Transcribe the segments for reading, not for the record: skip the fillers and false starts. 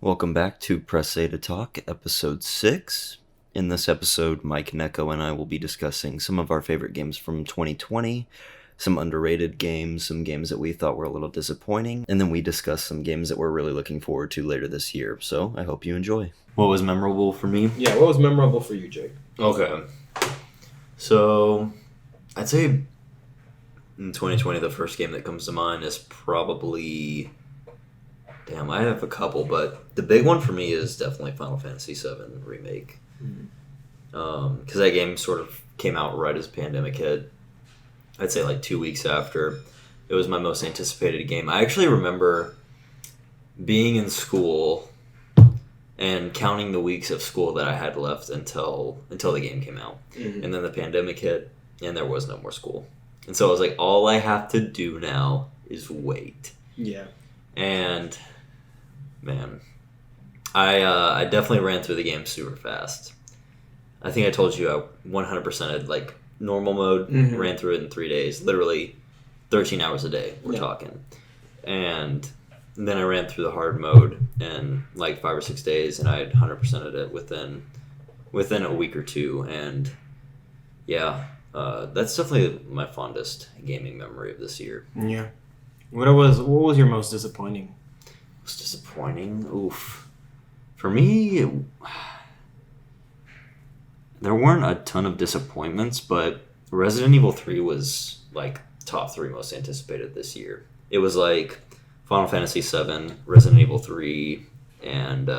Welcome back to Press A to Talk, episode 6. In this episode, Mike Necco and I will be discussing some of our favorite games from 2020, some underrated games, some games that we thought were a little disappointing, and then we discuss some games that we're really looking forward to later this year. So I hope you enjoy. What was memorable for me? Yeah, what was memorable for you, Jake? Okay. So I'd say in 2020, the first game that comes to mind is probably... Damn, I have a couple, but the big one for me is definitely Final Fantasy VII Remake. Because that game sort of came out right as the pandemic hit. I'd say like 2 weeks after. It was my most anticipated game. I actually remember being in school and counting the weeks of school that I had left until the game came out. And then the pandemic hit, and there was no more school. And so I was like, all I have to do now is wait. Yeah. And... man, I definitely ran through the game super fast. I think I told you I 100%ed like normal mode, ran through it in 3 days, literally 13 hours a day, we're talking. And then I ran through the hard mode in like 5 or 6 days, and I had 100%ed it within a week or two. And yeah, that's definitely my fondest gaming memory of this year. Yeah. What was your most disappointing? Was disappointing? Oof. For me, there weren't a ton of disappointments, but Resident Evil 3 was like top 3 most anticipated this year. It was like Final Fantasy VII, Resident Evil 3, and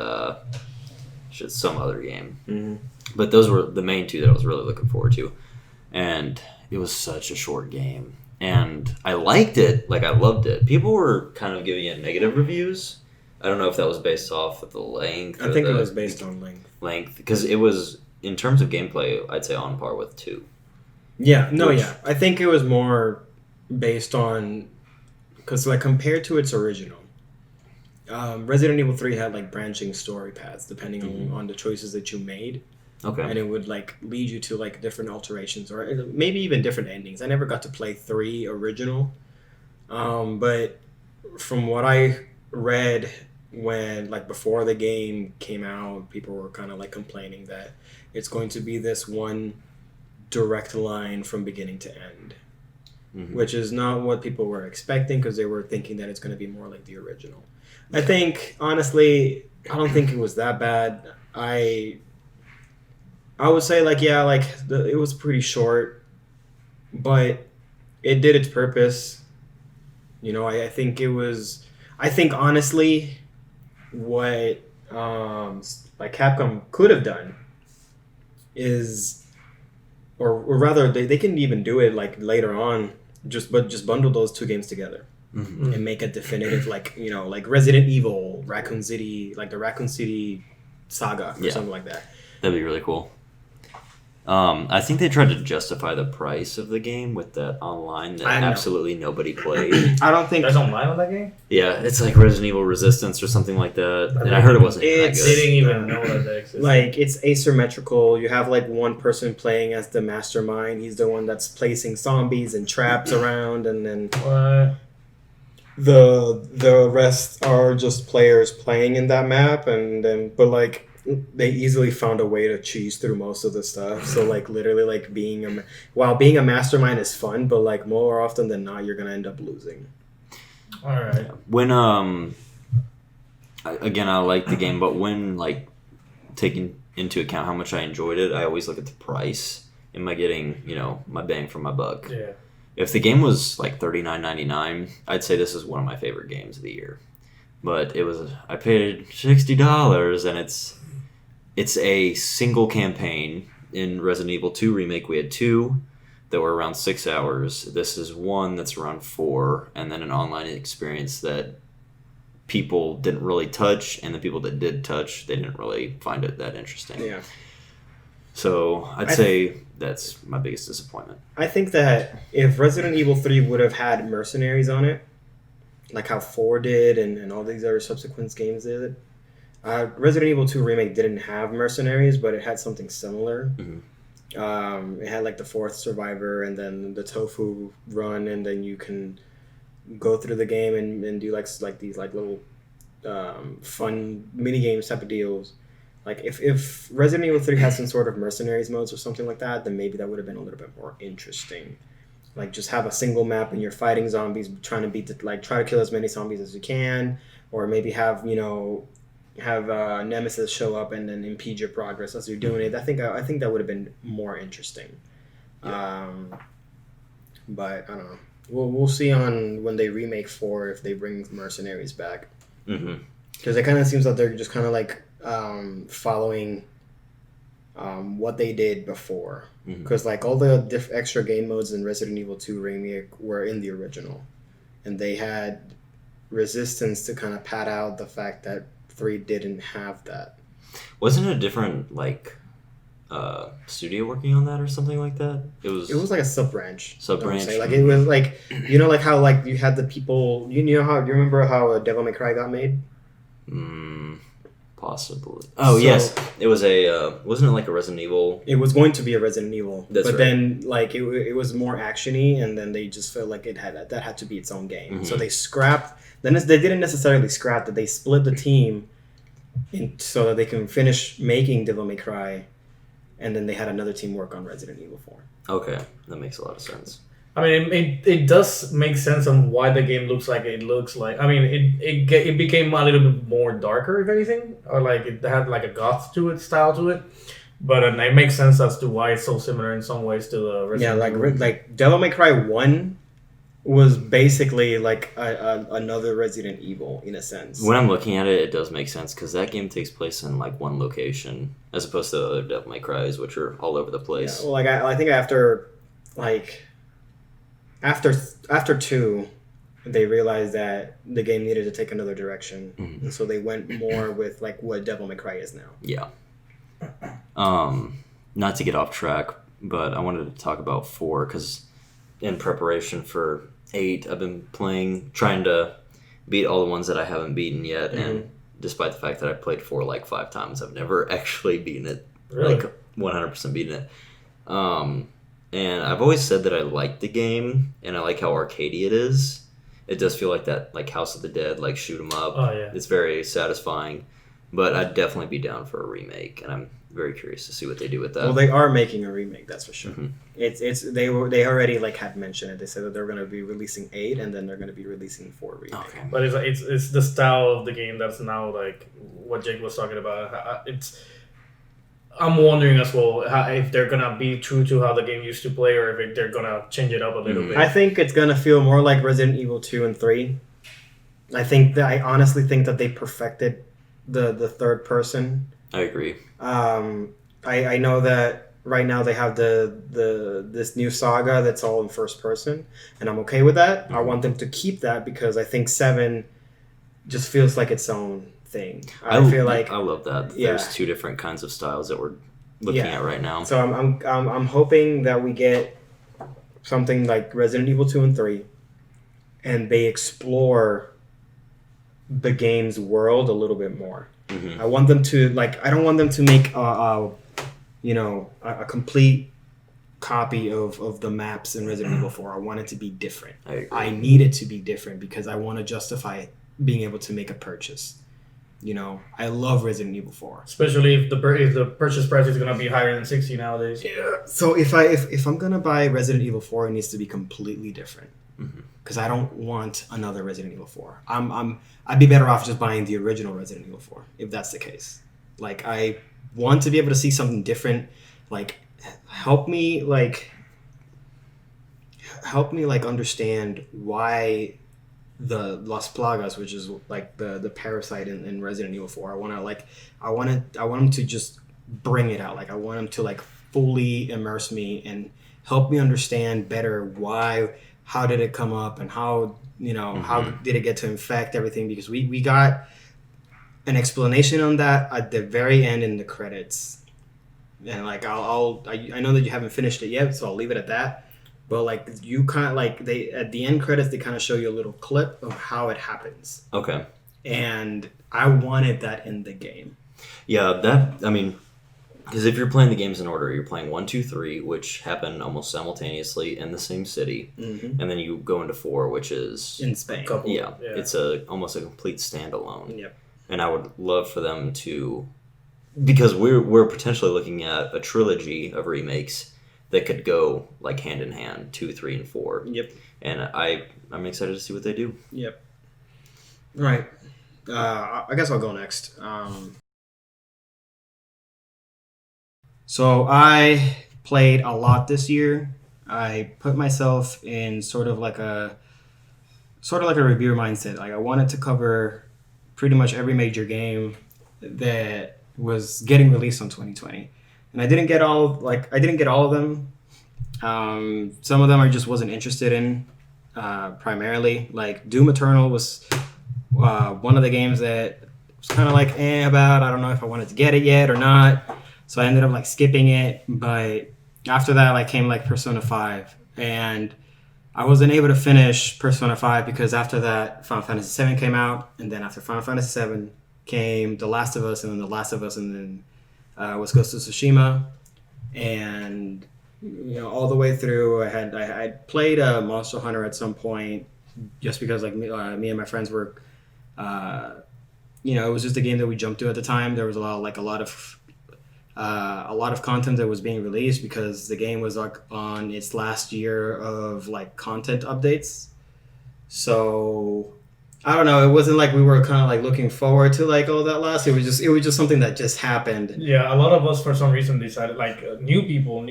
some other game. But those were the main two that I was really looking forward to. And it was such a short game. And I liked it, like I loved it. People were kind of giving it negative reviews. I don't know if that was based off of the length. I think it was based on length, because it was, in terms of gameplay, I'd say on par with 2. Yeah, I think it was more based on, because like compared to its original, Resident Evil 3 had like branching story paths depending on the choices that you made. Okay. And it would like lead you to like different alterations or maybe even different endings. I never got to play 3 original, but from what I read when like before the game came out, people were kind of like complaining that it's going to be this one direct line from beginning to end, which is not what people were expecting, because they were thinking that it's going to be more like the original. I think honestly, I don't think it was that bad. I would say, like, yeah, like, it was pretty short, but it did its purpose. You know, I think it was... I think, honestly, what, like, Capcom could have done is... Or rather, they can even do it, like, later on, just bundle those 2 games together. And make a definitive, like, you know, like Resident Evil, Raccoon City, like the Raccoon City Saga, or something like that. That'd be really cool. I think they tried to justify the price of the game with that online that absolutely nobody played. I don't think there's online on that game. Yeah, it's like Resident Evil Resistance or something like that. And I heard it wasn't that good. They didn't even know that existed. Like, it's asymmetrical. You have like one person playing as the mastermind. He's the one that's placing zombies and traps around, and then the rest are just players playing in that map. And then, but like, they easily found a way to cheese through most of the stuff. So like literally like being a mastermind is fun, but like more often than not you're gonna end up losing. All right. When again, I like the game, but when like taking into account how much I enjoyed it, I always look at the price. Am I getting, you know, my bang for my buck? Yeah. If the game was like $39.99, I'd say this is one of my favorite games of the year. But I paid $60, and it's a single campaign. In Resident Evil 2 Remake, we had 2 that were around 6 hours. This is one that's around 4, and then an online experience that people didn't really touch, and the people that did touch, they didn't really find it that interesting. Yeah. So I'd say that's my biggest disappointment. I think that if Resident Evil 3 would have had mercenaries on it, like how 4 did and all these other subsequent games did, Resident Evil 2 Remake didn't have mercenaries, but it had something similar. It had like the 4th survivor and then the tofu run, and then you can go through the game and do like these like little fun mini games type of deals. Like if Resident Evil 3 had some sort of mercenaries modes or something like that, then maybe that would have been a little bit more interesting. Like just have a single map and you're fighting zombies, trying to try to kill as many zombies as you can, or maybe have Nemesis show up and then impede your progress as you're doing it. I think that would have been more interesting. Yeah. But I don't know. We'll see on when they remake 4 if they bring mercenaries back. Because it kind of seems that they're just kind of like following what they did before. Because like all the extra game modes in Resident Evil 2 remake were in the original, and they had resistance to kind of pad out the fact that 3 didn't have that. Wasn't it a different studio working on that or something like that? It was like a sub branch. Sub-branch. Like it was like like how like you had the people you remember how Devil May Cry got made? Possibly. Oh, yes. It was wasn't it like a Resident Evil? It was going to be a Resident Evil. That's right. Then like it was more actiony, and then they just felt like that had to be its own game. So they scrapped. Then they didn't necessarily scrap that. They split the team so that they can finish making Devil May Cry, and then they had another team work on Resident Evil 4. Okay, that makes a lot of sense. I mean, it does make sense on why the game looks like it looks like. I mean, it became a little bit more darker, if anything, or like it had like a goth style to it. But it makes sense as to why it's so similar in some ways to the Resident Evil. like Devil May Cry 1 was basically like another Resident Evil in a sense. When I'm looking at it, it does make sense because that game takes place in like one location as opposed to the other Devil May Cries, which are all over the place. Yeah, well, like I think after 2, they realized that the game needed to take another direction, and so they went more with like what Devil May Cry is now. Yeah. Not to get off track, but I wanted to talk about 4 because in preparation for 8, I've been trying to beat all the ones that I haven't beaten yet, and despite the fact that I played 4 like 5 times, I've never actually beaten it, Really? like 100% beaten it. And I've always said that I like the game, and I like how arcadey it is. It does feel like that, like House of the Dead, like shoot 'em up. Oh, yeah. It's very satisfying, but I'd definitely be down for a remake, and I'm very curious to see what they do with that. Well, they are making a remake, that's for sure. They already like had mentioned it. They said that they're going to be releasing 8, and then they're going to be releasing 4 remake. Okay. But it's the style of the game that's now like what Jake was talking about. I'm wondering as well if they're gonna be true to how the game used to play, or if they're gonna change it up a little bit. I think it's going to feel more like Resident Evil 2 and 3. I honestly think that they perfected the third person. I agree. I know that right now they have this new saga that's all in first person, and I'm okay with that. I want them to keep that because I think 7 just feels like its own thing. I feel like I love that. Yeah. There's 2 different kinds of styles that we're looking at right now. So I'm hoping that we get something like Resident Evil 2 and 3, and they explore the game's world a little bit more. I want them to I don't want them to make a complete copy of the maps in Resident Evil 4. I want it to be different. I agree. I need it to be different because I want to justify being able to make a purchase. I love Resident Evil 4. Especially if the purchase price is gonna be higher than $60 nowadays. Yeah. So if I'm gonna buy Resident Evil 4, it needs to be completely different. Because I don't want another Resident Evil 4. I'd be better off just buying the original Resident Evil 4 if that's the case. Like I want to be able to see something different. Like help me understand why the Las Plagas, which is like the parasite in Resident Evil 4. I want them to just bring it out. Like I want them to like fully immerse me and help me understand better how did it come up and how did it get to infect everything, because we got an explanation on that at the very end in the credits. And like I know that you haven't finished it yet, so I'll leave it at that. But like you kind of like they at the end credits they kind of show you a little clip of how it happens. Okay. And I wanted that in the game. Yeah, Because if you're playing the games in order, you're playing 1, 2, 3, which happen almost simultaneously in the same city, Mm-hmm. and then you go into 4, which is In Spain. Couple. yeah, Yeah. it's almost a complete standalone. Yep. And I would love for them to, because we're potentially looking at a trilogy of remakes that could go like hand in hand, 2, 3, and 4. Yep. And I'm excited to see what they do. Yep. Right. I guess I'll go next. So I played a lot this year. I put myself in sort of like a reviewer mindset. Like I wanted to cover pretty much every major game that was getting released on 2020, and I didn't get all of them. Some of them I just wasn't interested in. Primarily, like Doom Eternal was one of the games that was kind of like about. I don't know if I wanted to get it yet or not, so I ended up like skipping it. But after that, like came like Persona 5, and I wasn't able to finish Persona 5 because after that, Final Fantasy 7 came out, and then after Final Fantasy 7 came The Last of Us, and then The Last of Us, and then was Ghost of Tsushima, and all the way through, I played Monster Hunter at some point, just because like me and my friends were, it was just a game that we jumped to at the time. There was a lot of content that was being released because the game was like on its last year of like content updates. So I don't know. It wasn't like we were kind of like looking forward to like that last. It was just something that just happened. Yeah, a lot of us for some reason decided, like new people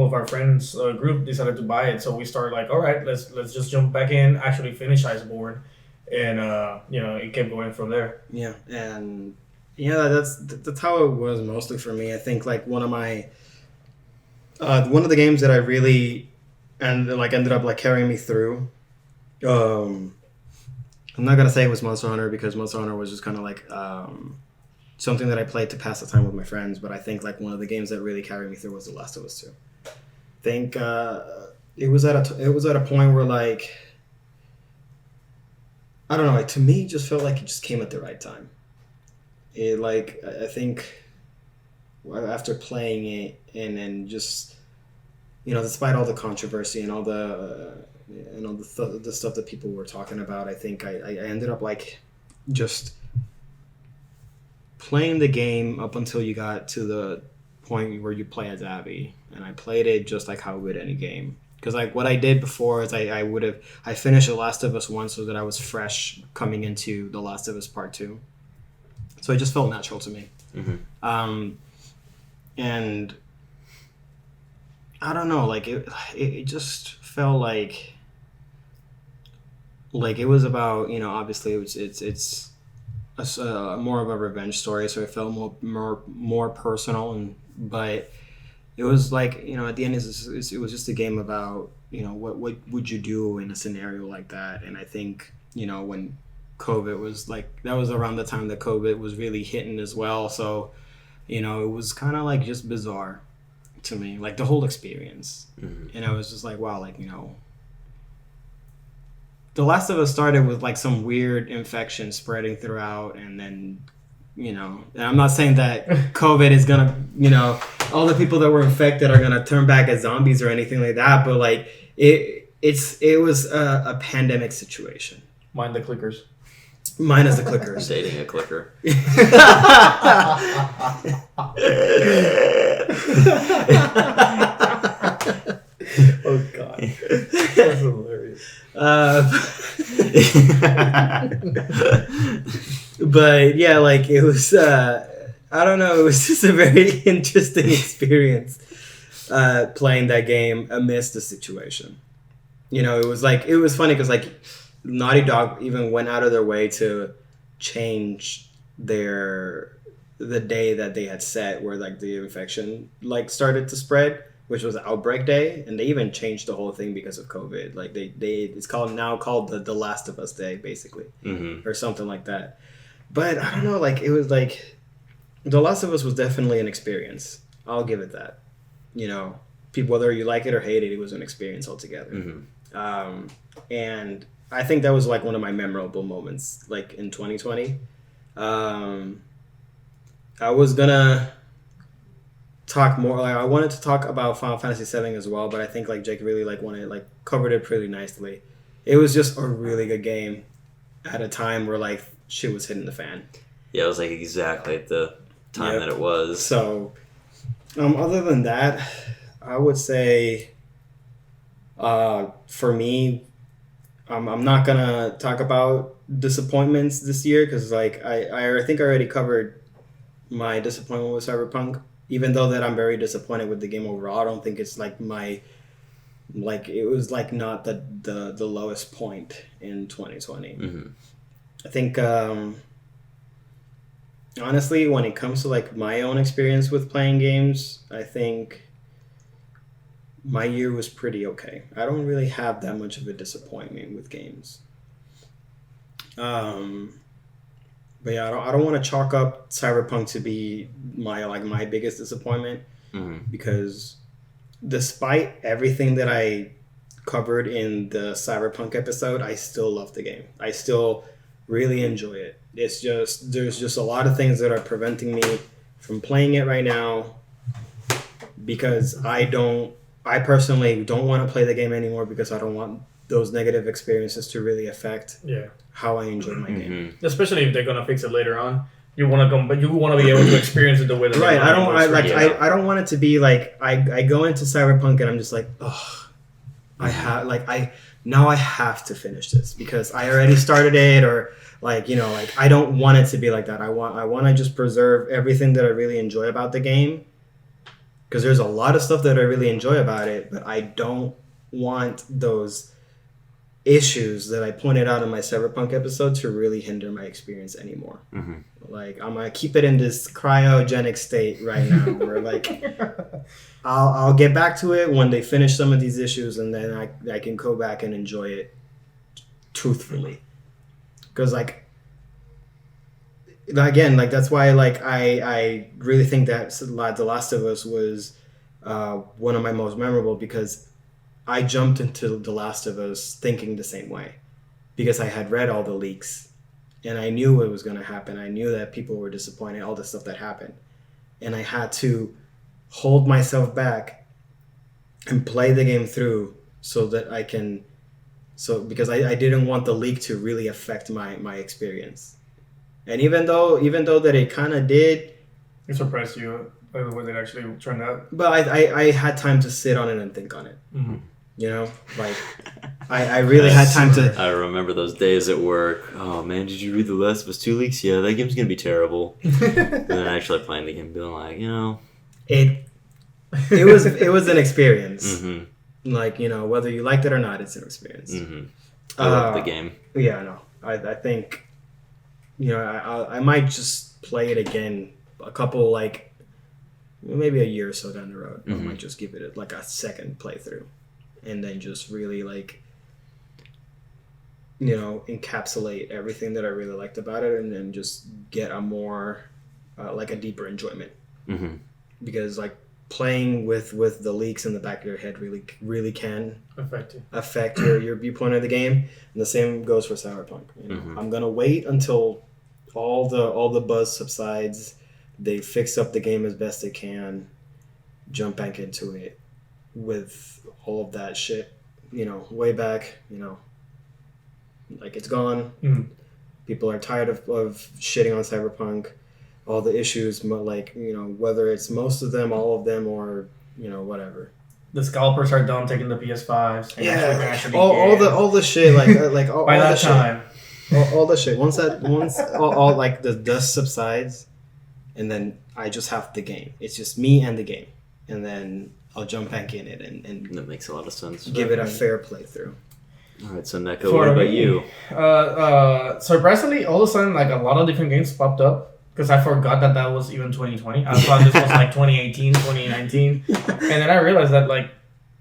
of our friends group decided to buy it. So we started like, all right, let's just jump back in, actually finish Iceborne, and it kept going from there. Yeah, and that's how it was mostly for me. I think like one of the games that I really ended up like carrying me through. I'm not gonna say it was Monster Hunter because Monster Hunter was just kind of like something that I played to pass the time with my friends. But I think like one of the games that really carried me through was The Last of Us 2. I think it was at a point where like I don't know, like to me, it just felt like it just came at the right time. It like I think after playing it and then just despite all the controversy and all the the stuff that people were talking about, I think I ended up like just playing the game up until you got to the point where you play as Abby, and I played it just like how I would any game. Because like what I did before is I finished The Last of Us 1 so that I was fresh coming into The Last of Us Part 2. So it just felt natural to me. Mm-hmm. And I don't know, like it just felt like it was about, obviously it's more of a revenge story, so it felt more personal, but it was like, at the end it was just a game about, what would you do in a scenario like that. And I think, when COVID was like, that was around the time that COVID was really hitting as well, so it was kind of like just bizarre to me, like the whole experience. Mm-hmm. And I was just like, wow, like The Last of Us started with like some weird infection spreading throughout, and then and I'm not saying that COVID is gonna all the people that were infected are gonna turn back as zombies or anything like that, but like it was a pandemic situation. Mind the clickers. Minus the clickers. Dating a clicker. Oh God, that's hilarious. But yeah, like it was. I don't know. It was just a very interesting experience playing that game amidst the situation. It was funny because like Naughty Dog even went out of their way to change the day that they had set where like the infection like started to spread, which was Outbreak Day, and they even changed the whole thing because of COVID. Like it's called the Last of Us Day, basically, Mm-hmm. or something like that. But I don't know, like it was like The Last of Us was definitely an experience. I'll give it that. People, whether you like it or hate it, it was an experience altogether. Mm-hmm. And I think that was like one of my memorable moments, like in 2020. I was gonna talk more. Like I wanted to talk about Final Fantasy VII as well, but I think like Jake really like wanted like covered it pretty nicely. It was just a really good game at a time where like shit was hitting the fan. Yeah, it was like exactly at the time that it was. So, other than that, I would say, for me, I'm not gonna talk about disappointments this year because like I think I already covered my disappointment with Cyberpunk. Even though that I'm very disappointed with the game overall, I don't think it's like it was like not the lowest point in 2020. Mm-hmm. I think honestly, when it comes to like my own experience with playing games, I think my year was pretty okay. I don't really have that much of a disappointment with games. But yeah, I don't want to chalk up Cyberpunk to be my biggest disappointment because despite everything that I covered in the Cyberpunk episode, I still love the game. I still really enjoy it. It's just there's just a lot of things that are preventing me from playing it right now because I personally don't want to play the game anymore because I don't want those negative experiences to really affect how I enjoy my game. Especially if they're gonna fix it later on. You want to come, but you want to be able to experience it the way that right. I don't want it to be like I go into Cyberpunk and I'm just like, oh, I have to finish this because I already started it, or like I don't want it to be like that. I want to just preserve everything that I really enjoy about the game because there's a lot of stuff that I really enjoy about it, but I don't want those issues that I pointed out in my Cyberpunk episode to really hinder my experience anymore. Like I'm gonna keep it in this cryogenic state right now where like I'll get back to it when they finish some of these issues, and then I can go back and enjoy it truthfully. Because like again, like that's why like I really think that The Last of Us was one of my most memorable because I jumped into The Last of Us thinking the same way because I had read all the leaks and I knew what was going to happen. I knew that people were disappointed, all the stuff that happened. And I had to hold myself back and play the game through so that I can... because I didn't want the leak to really affect my experience. And even though that it kind of did... It surprised you by the way it actually turned out? But I had time to sit on it and think on it. Like I really had time to... I remember those days at work. Oh man, did you read The Last of Us 2 leaks? Yeah, that game's gonna be terrible. And then actually playing the game, being like, it was an experience. Like whether you liked it or not, it's an experience. I love the game. Yeah, no, I think I might just play it again a couple like maybe a year or so down the road. I might just give it like a second playthrough. And then just really like, encapsulate everything that I really liked about it, and then just get a more, like a deeper enjoyment. Because like playing with the leaks in the back of your head really can affect your viewpoint of the game. And the same goes for Cyberpunk. I'm gonna wait until all the buzz subsides. They fix up the game as best they can. Jump back into it with all of that shit, way back, like it's gone. People are tired of shitting on Cyberpunk, all the issues, like, whether it's most of them, all of them, or, whatever. The scalpers are done taking the PS5s. And all the shit, like all, by all that the time. Shit, all the shit. Once all like the dust subsides, and then I just have the game. It's just me and the game. And then I'll jump back in it and that makes a lot of sense. Give it a fair playthrough. All right, so Neko, what about you? Surprisingly, all of a sudden, like a lot of different games popped up because I forgot that was even 2020. I thought this was like 2018, 2019, and then I realized that like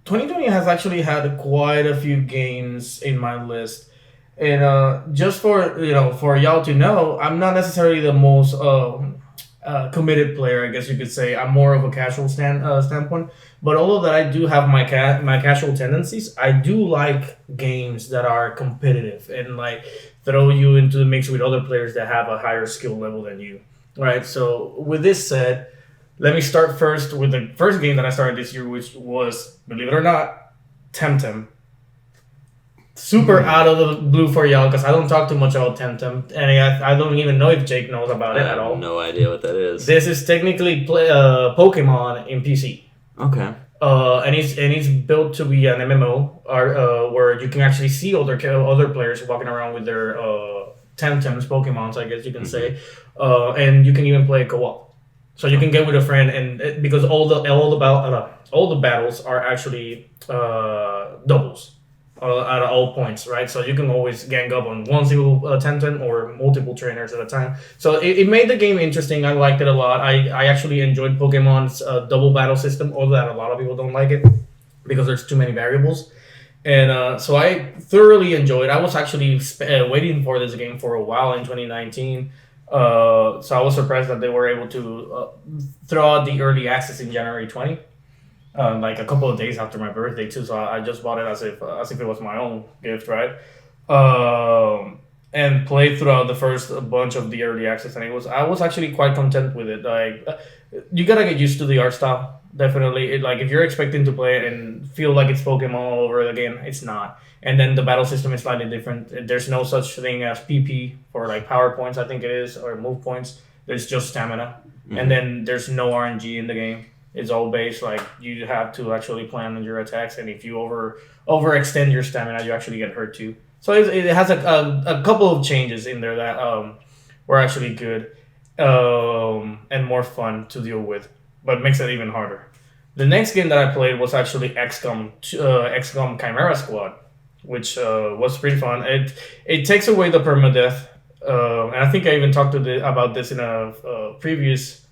2020 has actually had quite a few games in my list. And just for for y'all to know, I'm not necessarily the most committed player, I guess you could say. I'm more of a casual standpoint. But although that I do have my casual tendencies, I do like games that are competitive and like throw you into the mix with other players that have a higher skill level than you. Right. So with this said, Let me start first with the first game that I started this year, which was, believe it or not, Temtem. Super out of the blue for y'all because I don't talk too much about Temtem, and I don't even know if Jake knows about it I at have all. no idea what that is. This is technically Pokemon in PC. Okay. And it's built to be an MMO, where you can actually see other players walking around with their Temtems, Pokemons, I guess you can say, and you can even play co-op. So you can get with a friend, and because all the battles are actually doubles at all points, right? So you can always gang up on one single Temtem or multiple trainers at a time. So it made the game interesting. I liked it a lot. I actually enjoyed Pokemon's double battle system, although that a lot of people don't like it because there's too many variables. And so I thoroughly enjoyed. I was actually waiting for this game for a while in 2019. So I was surprised that they were able to throw out the early access in January 20. Like a couple of days after my birthday too, so I just bought it as if it was my own gift, right? And played throughout the first bunch of the early access, and I was actually quite content with it. Like, you gotta get used to the art style, definitely. Like if you're expecting to play it and feel like it's Pokemon all over again, it's not. And then the battle system is slightly different. There's no such thing as PP for like power points, I think it is, or move points. There's just stamina, and then there's no RNG in the game. It's all based, like, you have to actually plan on your attacks, and if you overextend your stamina, you actually get hurt too. So it has a couple of changes in there that were actually good and more fun to deal with, but makes it even harder. The next game that I played was actually XCOM Chimera Squad, which was pretty fun. It takes away the permadeath, and I think I even talked about this in a previous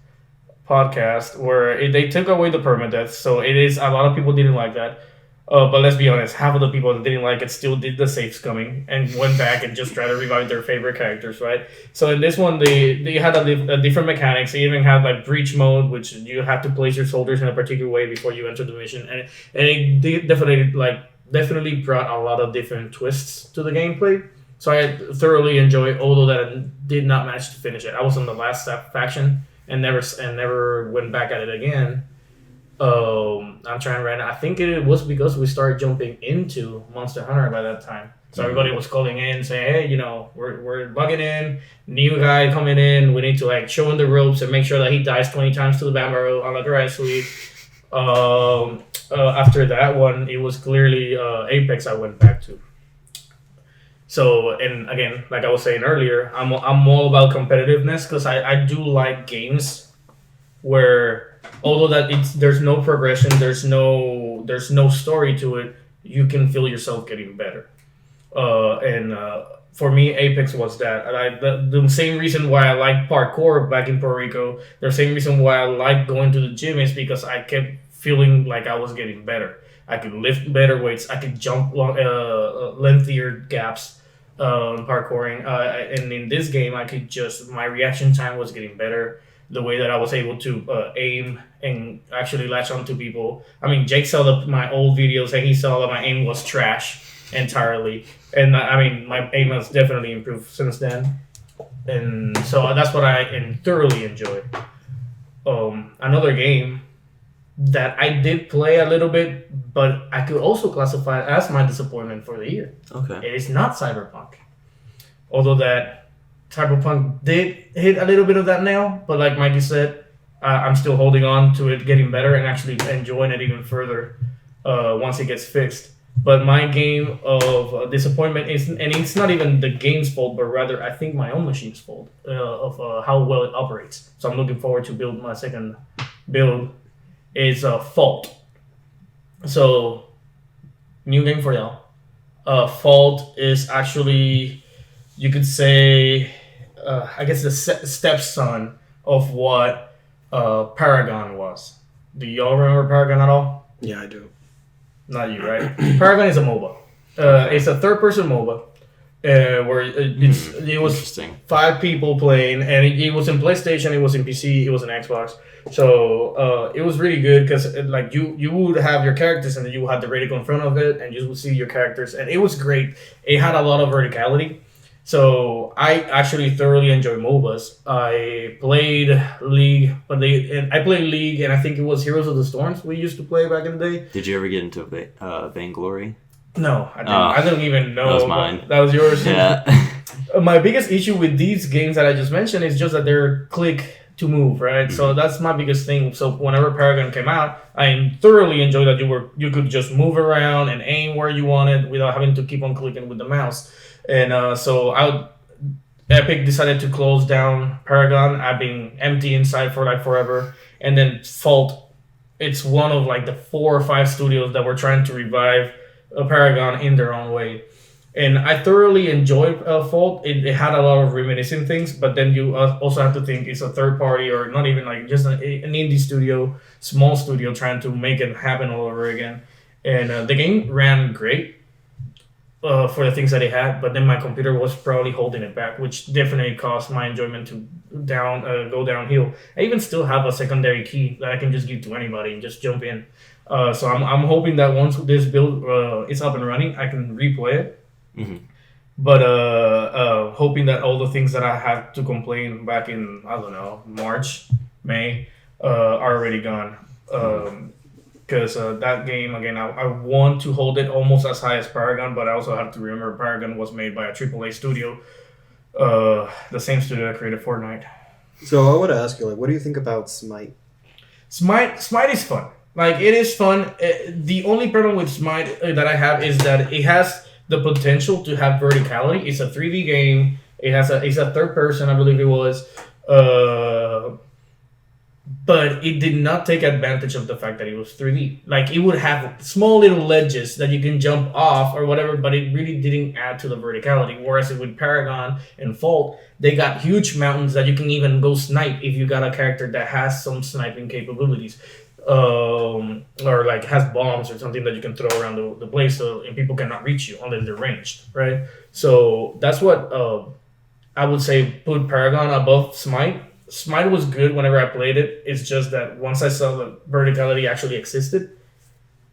podcast where they took away the permadeath. So it is, a lot of people didn't like that. But let's be honest, half of the people that didn't like it still did the safe scumming and went back and just tried to revive their favorite characters, right? So in this one, they had a different mechanics. They even had like breach mode, which you have to place your soldiers in a particular way before you enter the mission, and it definitely brought a lot of different twists to the gameplay. So I thoroughly enjoyed, although that I did not manage to finish it. I was on the last faction and never went back at it again. I'm trying right now. I think it was because we started jumping into Monster Hunter by that time. So everybody was calling in saying, hey, we're bugging in, new guy coming in, we need to like show him the ropes and make sure that he dies 20 times to the Bambaro. I'm like, all right, sweet. After that one, it was clearly Apex I went back to. So, and again, like I was saying earlier, I'm all about competitiveness because I do like games where, although that there's no progression, there's no story to it, you can feel yourself getting better. For me, Apex was that. The same reason why I like parkour back in Puerto Rico, the same reason why I like going to the gym is because I kept feeling like I was getting better. I could lift better weights. I could jump lengthier gaps parkouring. And in this game, my reaction time was getting better. The way that I was able to aim and actually latch onto people. I mean, Jake saw my old videos and he saw that my aim was trash entirely. And I mean, my aim has definitely improved since then. And so that's what I thoroughly enjoyed. Another game that I did play a little bit, but I could also classify it as my disappointment for the year. Okay. It is not Cyberpunk. Although that Cyberpunk did hit a little bit of that nail, but like Mikey said, I'm still holding on to it getting better and actually enjoying it even further once it gets fixed. But my game of disappointment and it's not even the game's fault, but rather I think my own machine's fault of how well it operates. So I'm looking forward to build my second build. Is Fault. So, new game for y'all. Fault is actually, you could say, I guess the stepson of what Paragon was. Do y'all remember Paragon at all? Yeah, I do. Not you, right? Paragon is a MOBA. It's a third-person MOBA. Where it was Interesting. 5 people playing, and it was in PlayStation, it was in PC, it was in Xbox. So it was really good because like you would have your characters and then you would have the reticle in front of it, and you would see your characters, and it was great. It had a lot of verticality, So I actually thoroughly enjoy MOBAs. I played League, I played League, and I think it was Heroes of the Storms we used to play back in the day. Did you ever get into Vainglory? No, I didn't. Oh, I don't even know. that was mine. That was yours. Yeah. My biggest issue with these games that I just mentioned is just that they're click to move, right? So that's my biggest thing. So whenever Paragon came out, I thoroughly enjoyed that you could just move around and aim where you wanted without having to keep on clicking with the mouse. And so Epic decided to close down Paragon. I've been empty inside for like forever. And then Fault, it's one of like the 4 or 5 studios that were trying to revive Paragon in their own way. And I thoroughly enjoyed Fault. It had a lot of reminiscent things, but then you also have to think it's a third party or not even like just an indie studio, small studio trying to make it happen all over again. And the game ran great for the things that it had, but then my computer was probably holding it back, which definitely caused my enjoyment to go downhill. I even still have a secondary key that I can just give to anybody and just jump in. So I'm hoping that once this build is up and running, I can replay it. Mm-hmm. But hoping that all the things that I had to complain back in, I don't know, March, May, are already gone. Because that game, again, I want to hold it almost as high as Paragon, but I also have to remember Paragon was made by a AAA studio, the same studio that created Fortnite. So I want to ask you, like, what do you think about Smite? Smite is fun. Like, it is fun. The only problem with Smite that I have is that it has the potential to have verticality. It's a 3D game. It's a third person, I believe it was. But it did not take advantage of the fact that it was 3D. Like, it would have small little ledges that you can jump off or whatever, but it really didn't add to the verticality. Whereas with Paragon and Fault, they got huge mountains that you can even go snipe if you got a character that has some sniping capabilities. Or like has bombs or something that you can throw around the place and people cannot reach you unless they're ranged, right? So that's what I would say put Paragon above Smite. Smite was good whenever I played it. It's just that once I saw the verticality actually existed,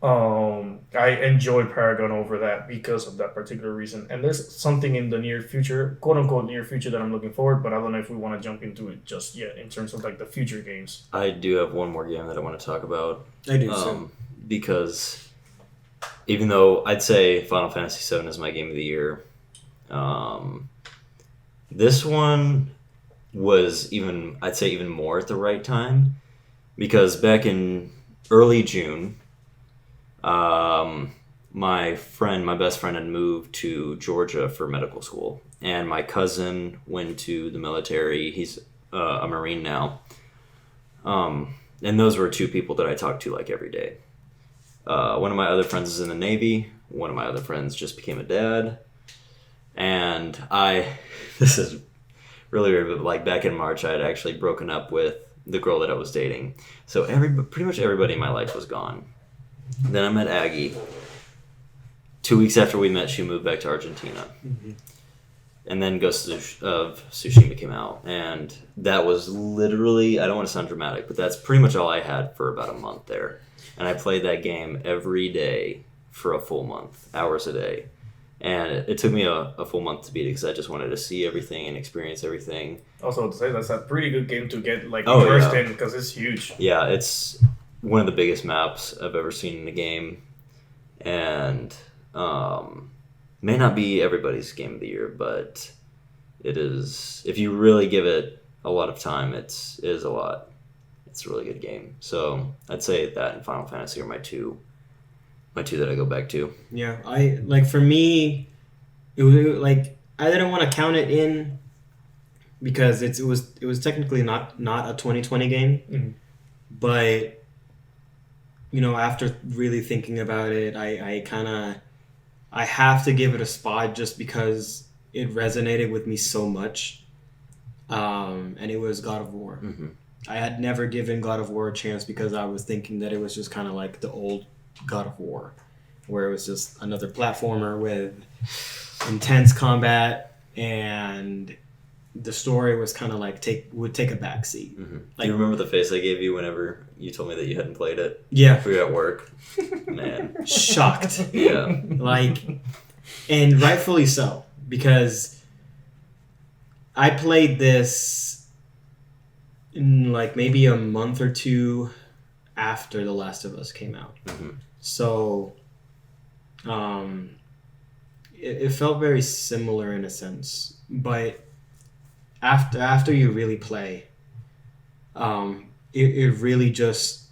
I enjoyed Paragon over that because of that particular reason. And there's something in the near future, quote unquote near future, that I'm looking forward, but I don't know if we want to jump into it just yet in terms of like the future games. I do have one more game that I want to talk about. I do too. Because even though I'd say Final Fantasy VII is my game of the year, this one was I'd say even more at the right time, because back in early June, my best friend had moved to Georgia for medical school, and my cousin went to the military. He's a Marine now. And those were 2 people that I talked to like every day. One of my other friends is in the Navy. One of my other friends just became a dad. And this is really weird, but like back in March, I had actually broken up with the girl that I was dating. So pretty much everybody in my life was gone. Then I met Aggie. 2 weeks after we met, she moved back to Argentina. Mm-hmm. And then Ghost of Tsushima came out. And that was literally, I don't want to sound dramatic, but that's pretty much all I had for about a month there. And I played that game every day for a full month, hours a day. And it took me a full month to beat it because I just wanted to see everything and experience everything. Also, to say that's a pretty good game to get like immersed in because it's huge. Yeah, it's one of the biggest maps I've ever seen in a game. And may not be everybody's game of the year, but it is. If you really give it a lot of time, it is a lot. It's a really good game. So I'd say that and Final Fantasy are my two that I go back to. Yeah, for me, it was like I didn't want to count it in because it was technically not a 2020 game, but after really thinking about it, I have to give it a spot just because it resonated with me so much, and it was God of War. Mm-hmm. I had never given God of War a chance because I was thinking that it was just kind of like the old God of War, where it was just another platformer with intense combat, and the story was kind of like would take a backseat. Mm-hmm. Like, you remember the face I gave you whenever you told me that you hadn't played it? Yeah, we were at work. Man, shocked. Yeah, and rightfully so, because I played this in like maybe a month or two after The Last of Us came out. Mm-hmm. So it felt very similar in a sense, but after you really play, it really just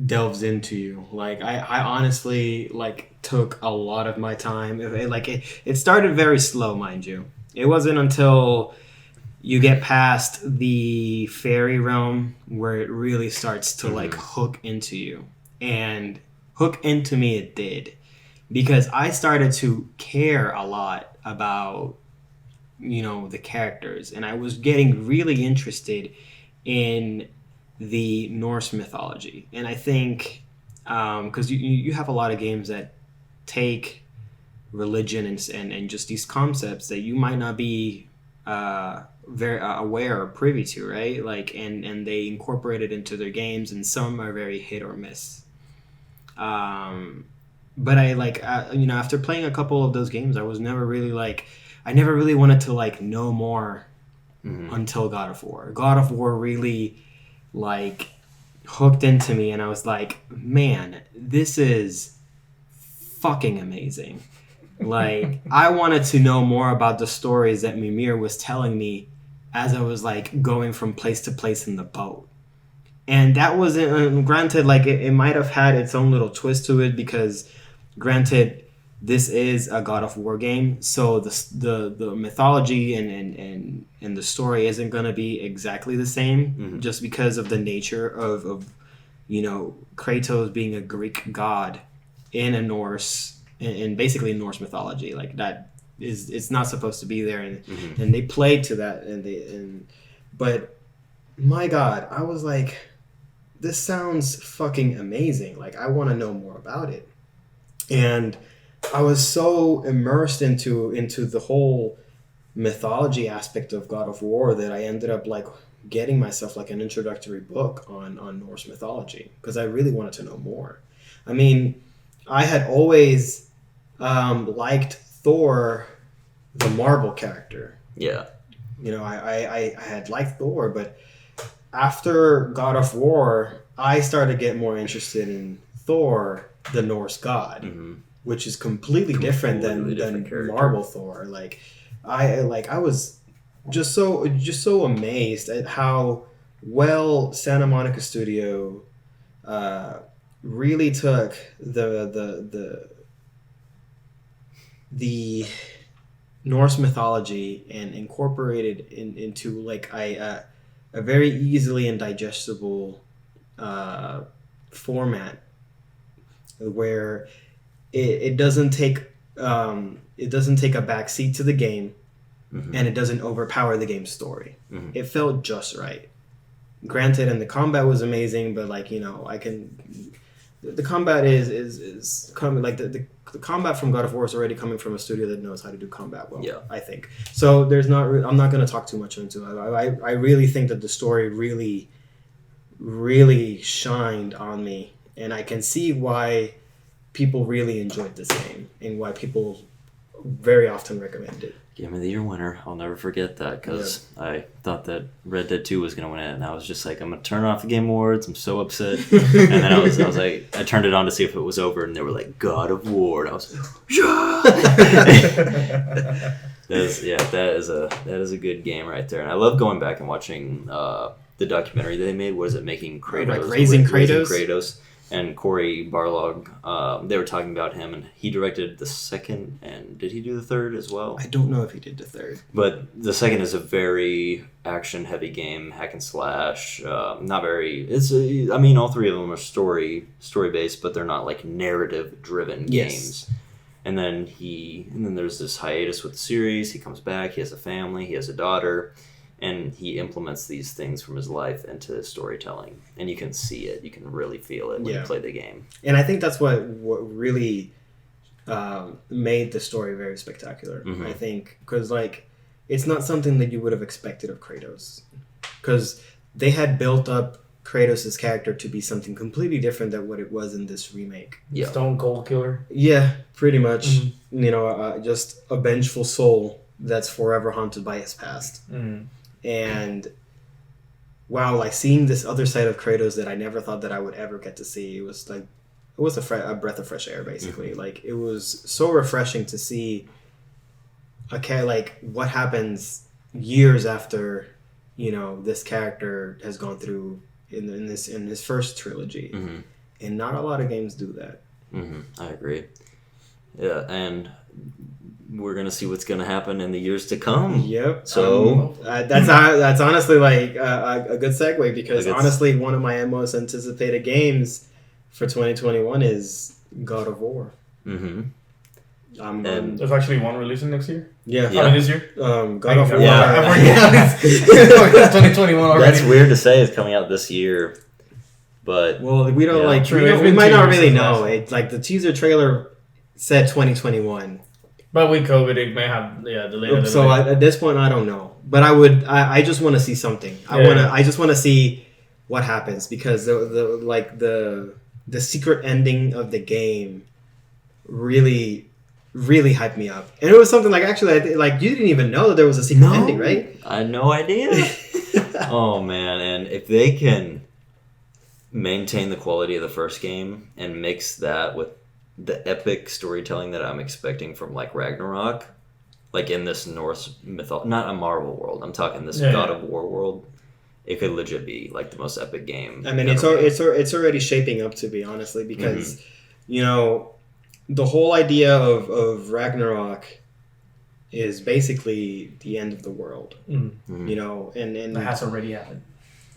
delves into you. Like I honestly like took a lot of my time. It started very slow, mind you. It wasn't until you get past the fairy realm where it really starts to like hook into you. And hook into me it did. Because I started to care a lot about, the characters. And I was getting really interested in the Norse mythology. And I think, because you have a lot of games that take religion and just these concepts that you might not be very aware or privy to, right? Like, and they incorporate it into their games, and some are very hit or miss. But I after playing a couple of those games, I was never really I never really wanted to like know more until God of War. God of War really like hooked into me, and I was like, man, this is fucking amazing. Like, I wanted to know more about the stories that Mimir was telling me as I was like going from place to place in the boat. And that wasn't, granted, like it might have had its own little twist to it, because granted, this is a God of War game, so the mythology and the story isn't going to be exactly the same, just because of the nature of Kratos being a Greek god in a Norse, in basically Norse mythology. Like, that is, it's not supposed to be there, and they played to that, but my God, I was like, this sounds fucking amazing. Like, I want to know more about it. And I was so immersed into the whole mythology aspect of God of War that I ended up like getting myself like an introductory book on Norse mythology, because I really wanted to know more. I mean, I had always liked Thor, the Marvel character. Yeah. I had liked Thor, but after God of War, I started to get more interested in Thor, the Norse god, which is completely different than Marvel Thor. I was just so amazed at how well Santa Monica Studio really took the Norse mythology and incorporated into like a very easily and digestible format, where it doesn't take a backseat to the game, and it doesn't overpower the game's story. It felt just right. Granted, and the combat was amazing, but the combat is coming, like the combat from God of War is already coming from a studio that knows how to do combat well. Yeah, I think so. I'm not going to talk too much into it. I really think that the story really, really shined on me, and I can see why people really enjoyed this game and why people very often recommend it. Give me the year winner. I'll never forget that, because I thought that Red Dead 2 was going to win it, and I was just like, I'm going to turn off the Game Awards. I'm so upset. And then I was like, I turned it on to see if it was over, and they were like, God of War. And I was like, yeah! That is a good game right there. And I love going back and watching the documentary that they made. What is it, Making Kratos? Like Raising Kratos. And Cory Barlog, they were talking about him, and he directed the second, and did he do the third as well? I don't know if he did the third. But the second is a very action-heavy game, hack and slash. Not very. All three of them are story-based, but they're not like narrative-driven games. And then there's this hiatus with the series. He comes back. He has a family. He has a daughter. And he implements these things from his life into his storytelling. And you can see it. You can really feel it when you play the game. And I think that's what really made the story very spectacular. I think, because it's not something that you would have expected of Kratos. Because they had built up Kratos' character to be something completely different than what it was in this remake. Stone Cold Killer. Yeah, pretty much. Just a vengeful soul that's forever haunted by his past. Mm. And wow, like seeing this other side of Kratos that I never thought that I would ever get to see. It was like a breath of fresh air, basically. Like it was so refreshing to see. Okay, like what happens years after, this character has gone through in his first trilogy, and not a lot of games do that. I agree. Yeah, and we're gonna see what's gonna happen in the years to come. Yep. So that's honestly like a good segue, because honestly, one of my most anticipated games for 2021 is God of War. And there's actually one releasing next year. Yeah. I mean, this year. God of War. Yeah. It's 2021 already. That's weird to say it's coming out this year, but well, we don't yeah. True, we might not really know. last. It's like the teaser trailer said 2021. But with COVID, it may have delayed. So at this point, I don't know. But I just want to see something. I just want to see what happens, because the secret ending of the game really hyped me up. And it was something like, actually, like you didn't even know that there was a secret ending, right? I had no idea. Oh man, and if they can maintain the quality of the first game and mix that with the epic storytelling that I'm expecting from like Ragnarok, like in this Norse mythology, not a Marvel world, I'm talking this God of War world, it could legit be like the most epic game. I mean, it's already shaping up to be, honestly, because the whole idea of Ragnarok is basically the end of the world. And that has already happened.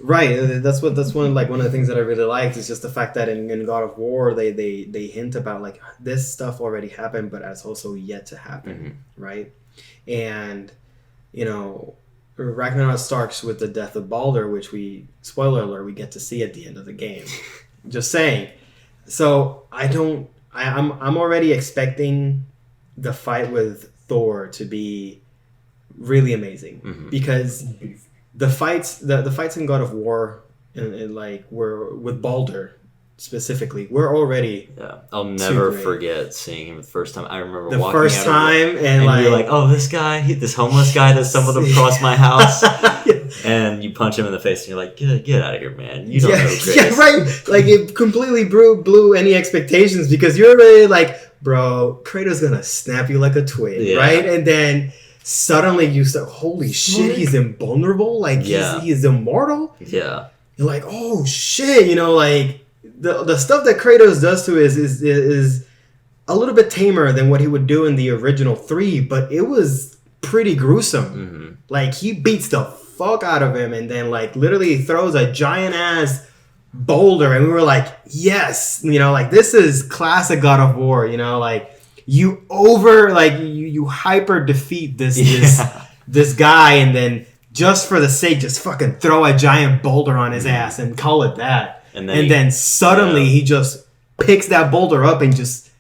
Right, that's one of the things that I really liked is just the fact that in God of War they hint about like this stuff already happened, but it's also yet to happen, right? And Ragnarok starts with the death of Baldur, which spoiler alert, we get to see at the end of the game. Just saying. So I'm already expecting the fight with Thor to be really amazing, because the fights in God of War and like were with Baldur specifically, we're already I'll never forget seeing him the first time. I remember the walking first out time and you're like, oh, this guy, this homeless guy that stumbled across my house. And you punch him in the face and you're like, get out of here, man. You don't know Kratos. Yeah, right. Like it completely blew any expectations, because you're already like, bro, Kratos gonna snap you like a twig, right? And then suddenly you say, holy shit, he's invulnerable, like he's immortal. Yeah. You're like, oh shit, like the stuff that Kratos does to is a little bit tamer than what he would do in the original 3, but it was pretty gruesome. Like he beats the fuck out of him and then like literally throws a giant ass boulder, and we were like, yes, like this is classic God of War, like you hyper defeat this guy, and then just for the sake, just fucking throw a giant boulder on his ass and call it that. And then suddenly he just picks that boulder up and just,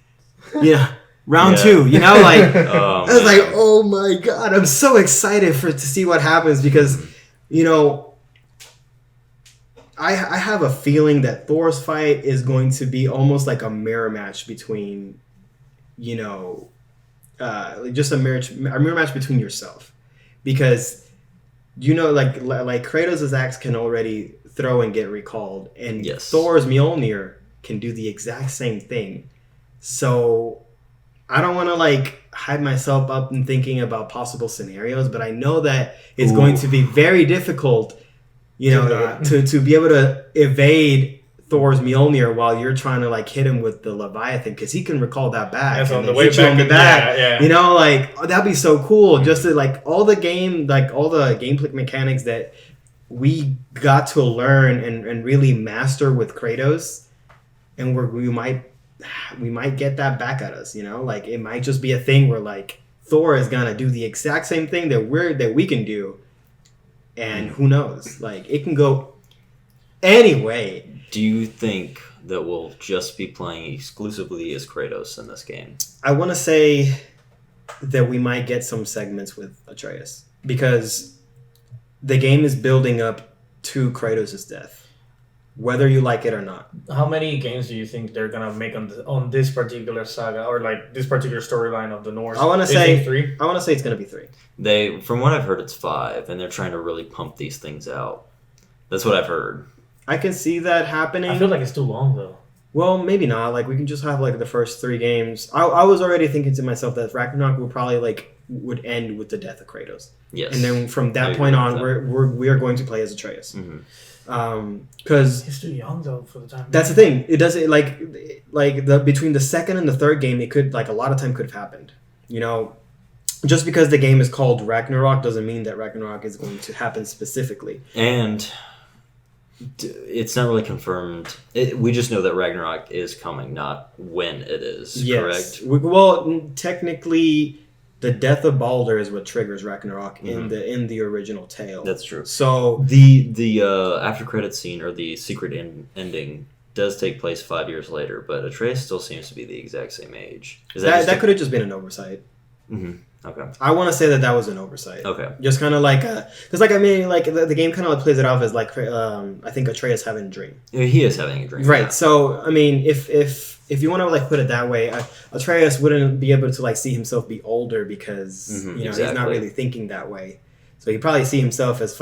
round 2, like, I was like, oh my God, I'm so excited to see what happens, because, I have a feeling that Thor's fight is going to be almost like a mirror match between, just a mirror match between yourself, because like Kratos' axe can already throw and get recalled, and Thor's Mjolnir can do the exact same thing. So I don't want to like hype myself up in thinking about possible scenarios, but I know that it's going to be very difficult, to be able to evade Thor's Mjolnir while you're trying to like hit him with the Leviathan, because he can recall that back and then hit you on the back. Like that'd be so cool. Just to like all the gameplay mechanics that we got to learn and really master with Kratos, and we might get that back at us. Like it might just be a thing where like Thor is gonna do the exact same thing that we can do, and who knows? Like it can go any way. Do you think that we'll just be playing exclusively as Kratos in this game? I want to say that we might get some segments with Atreus, because the game is building up to Kratos' death. whether you like it or not. How many games do you think they're gonna make on this particular saga or like this particular storyline of the Norse? I want to Do you say think 3. I want to say it's going to be 3. From what I've heard, it's 5, and they're trying to really pump these things out. That's what I've heard. I can see that happening. I feel like it's too long though. Well, maybe not. Like we can just have like the first 3 games. I was already thinking to myself that Ragnarok would probably would end with the death of Kratos, Yes. and then from I that agree point with on, that. we are going to play as Atreus. Mm-hmm. Because He's too young though for the time. that's the thing. It doesn't like the between the second and the third game, it could like a lot of time could have happened. You know, just because the game is called Ragnarok doesn't mean that Ragnarok is going to happen specifically. And it's not really confirmed. We just know that Ragnarok is coming, not when it is. Correct. Well, technically, the death of Balder is what triggers Ragnarok Mhm. in the original tale. That's true. So The after credit scene or the secret ending does take place 5 years later, but Atreus still seems to be the exact same age. Is that could have just been an oversight. Mm-hmm. Okay. I want to say that was an oversight. Okay. Just kind of like, because like I mean, like the game kind of like plays it off as like I think Atreus having a dream. He is having a dream. Right. Yeah. So I mean, if you want to like put it that way, Atreus wouldn't be able to like see himself be older because Mhm, he's not exactly. really thinking that way. So he probably see himself as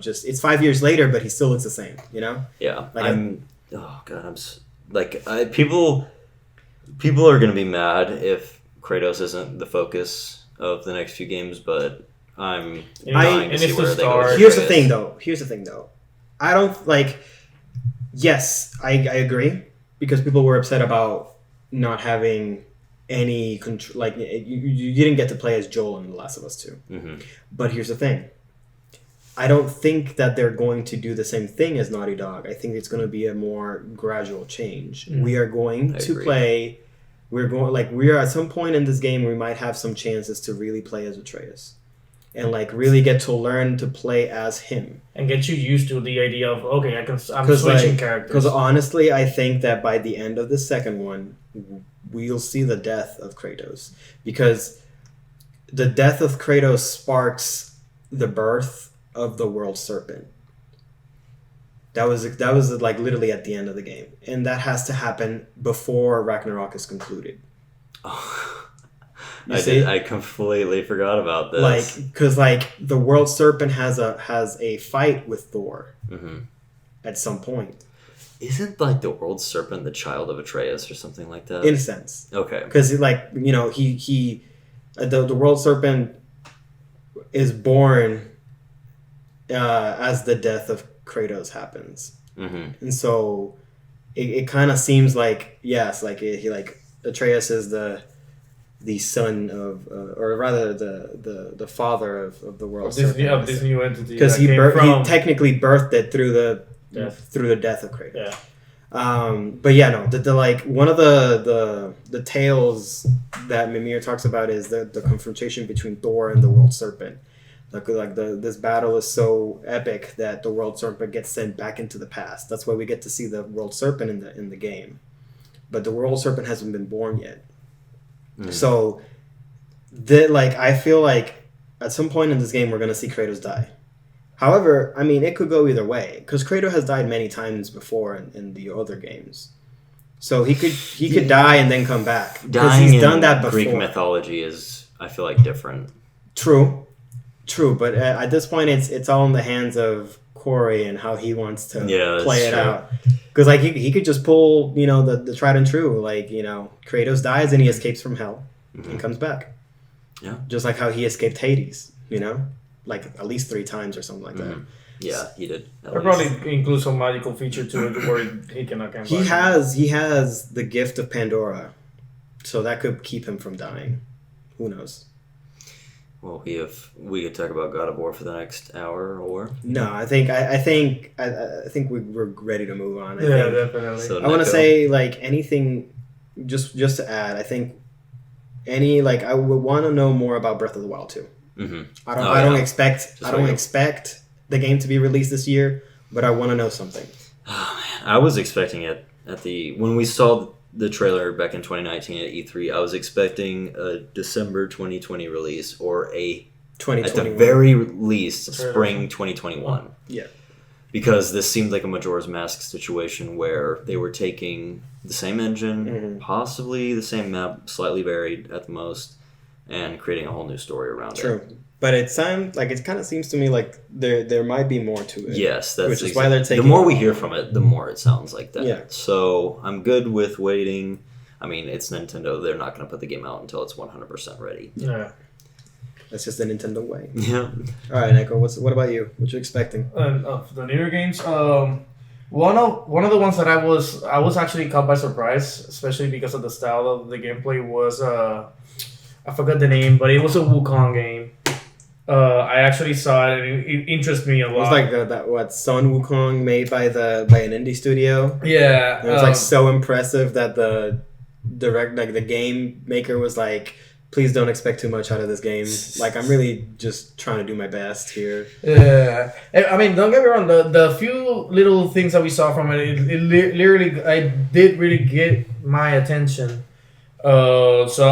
just it's 5 years later, but he still looks the same. You know. Yeah. Like oh god, people are gonna be mad if Kratos isn't the focus of the next few games, but I'm dying to and see it's the where they go. star. with Here's the Atreus. thing, though. I don't like. Yes, I agree because people were upset about not having any control. Like you didn't get to play as Joel in The Last of Us 2. Mhm. But here's the thing. I don't think that they're going to do the same thing as Naughty Dog. I think it's going to be a more gradual change. Mm. We are going I to agree. play. We are at some point in this game. We might have some chances to really play as Atreus, and like really get to learn to play as him. And get you used to the idea of okay, I'm 'Cause, switching like, characters. Because honestly, I think that by the end of the second one, we'll see the death of Kratos. Because the death of Kratos sparks the birth of the world serpent. That was like literally at the end of the game, and that has to happen before Ragnarok is concluded. You see? I completely forgot about this. Like, because like the world serpent has a fight with Thor hmm at some point, Isn't like the world serpent the child of Atreus or something like that? in a sense. Okay. Because like the world serpent is born as the death of Kratos happens, hmm and so it kind of seems like yes, like he like Atreus is the son of, or rather the father of the world of this serpent, new entity because that he came from technically birthed it through the death of Kratos. yeah. But yeah, no, the like one of the tales that Mimir talks about is the confrontation between Thor and the world serpent. This battle is so epic that the world serpent gets sent back into the past. That's why we get to see the world serpent in the game, but the world serpent hasn't been born yet. Mhm. So, I feel like at some point in this game we're gonna see Kratos die. However, I mean, it could go either way because Kratos has died many times before in the other games, so he could die and then come back because Dying he's done in that before. Greek mythology is, I feel like, different. True, but at this point, it's all in the hands of Corey and how he wants to play it true. out. Because like he could just pull the tried and true, Kratos dies and he escapes from hell Mhm. and comes back. Yeah. Just like how he escaped Hades, like at least 3 times or something like that. Mhm. Yeah, he did. at Or least. probably include some magical feature to it where he cannot come He back. has the gift of Pandora, so that could keep him from dying. Who knows? Well, we could talk about God of War for the next hour or. No, I think we're ready to move on. I Yeah, think, definitely. So- I want to Neko. say anything, just to add. I think I would want to know more about Breath of the Wild too. Mm-hmm. I don't expect Just wait. expect the game to be released this year, but I want to know something. Oh, man. I was expecting it when we saw the trailer back in 2019 at E3. I was expecting a December 2020 release or at the 2021. very least The trailer. spring 2021. Yeah. because this seemed like a Majora's Mask situation where they were taking the same engine, possibly the same map, slightly varied at the most, and creating a whole new story around it. True. But it kind of seems to me like there might be more to it. Yes, that's which is why they're taking. The more we hear from it, the more it sounds like that. Yeah. So I'm good with waiting. I mean, it's Nintendo. They're not going to put the game out until it's 100% ready. Yeah. That's just the Nintendo way. Yeah. All right, Nico. What about you? What you expecting? Of the newer games, one of the ones that I was actually caught by surprise, especially because of the style of the gameplay, was I forgot the name, but it was a Wukong game. I actually saw it, and it interests me a lot. It was like that Sun Wukong made by an indie studio. Yeah, And it was like so impressive that the game maker was like, please don't expect too much out of this game. Like, I'm really just trying to do my best here. Yeah, I mean, don't get me wrong. The few little things that we saw from it, literally, I did really get my attention. So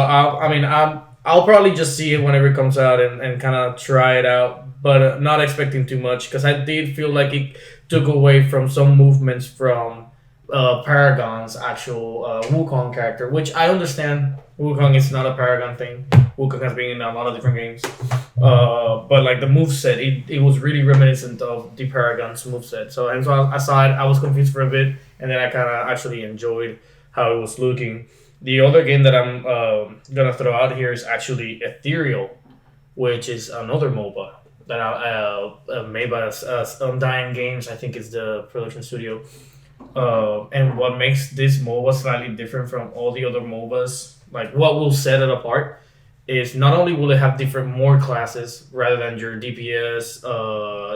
I'll probably just see it whenever it comes out and kind of try it out, but not expecting too much because I did feel like it took away from some movements from Paragon's actual Wukong character, which I understand. Wukong is not a Paragon thing. Wukong has been in a lot of different games. But like the moveset, it was really reminiscent of the Paragon's moveset. So I saw it, I was confused for a bit, and then I kind of actually enjoyed how it was looking. The other game that I'm going to throw out here is actually Ethereal, which is another MOBA that I made by Undying Games, I think is the production studio. And what makes this MOBA slightly different from all the other MOBAs, like what will set it apart, is not only will it have more classes rather than your DPS,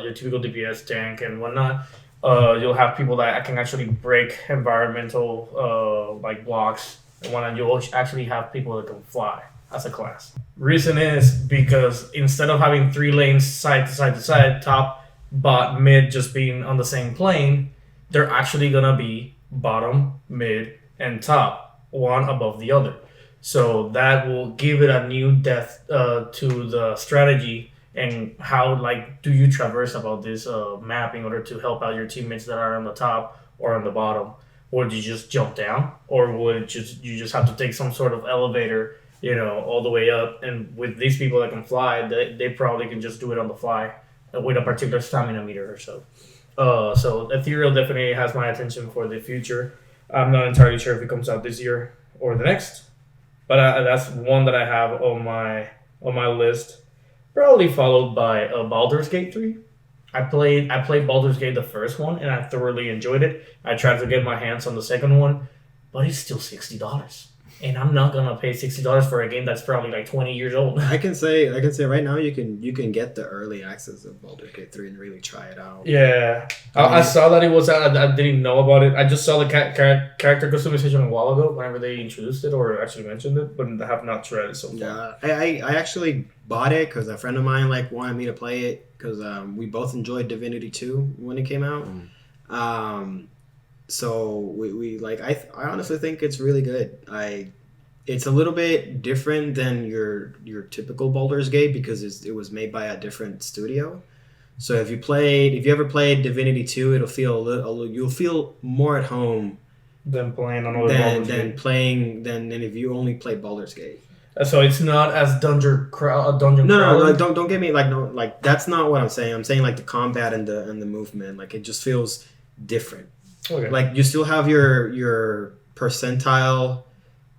your typical DPS tank and whatnot. You'll have people that can actually break environmental like blocks, and whatnot. You'll actually have people that can fly as a class. Reason is because instead of having 3 lanes side to side to side, top, bot, mid just being on the same plane, they're actually gonna be bottom, mid, and top, one above the other. So that will give it a new depth to the strategy and how do you traverse about this map in order to help out your teammates that are on the top or on the bottom, or do you just jump down, or would you just have to take some sort of elevator, all the way up? And with these people that can fly, they probably can just do it on the fly with a particular stamina meter or so. So Ethereal definitely has my attention for the future. I'm not entirely sure if it comes out this year or the next, but that's one that I have on my list. Probably followed by Baldur's Gate 3. I played Baldur's Gate the first one and I thoroughly enjoyed it. I tried to get my hands on the second one, but it's still $60. And I'm not gonna pay $60 for a game that's probably like 20 years old. I can say right now you can get the early access of Baldur's Gate 3 and really try it out. Yeah, I saw that it was out. I didn't know about it. I just saw the character customization a while ago, whenever they introduced it or actually mentioned it, but I have not tried it so far. Yeah, I actually bought it because a friend of mine wanted me to play it because we both enjoyed Divinity 2 when it came out. So we I honestly think it's really good. It's a little bit different than your typical Baldur's Gate because it was made by a different studio. So if you ever played Divinity 2, it'll feel you'll feel more at home than playing on other Baldur's Gate. than if you only played Baldur's Gate. So it's not as dungeon No, don't get me that's not what I'm saying. I'm saying the combat and the movement, it just feels different. Okay. You still have your percentile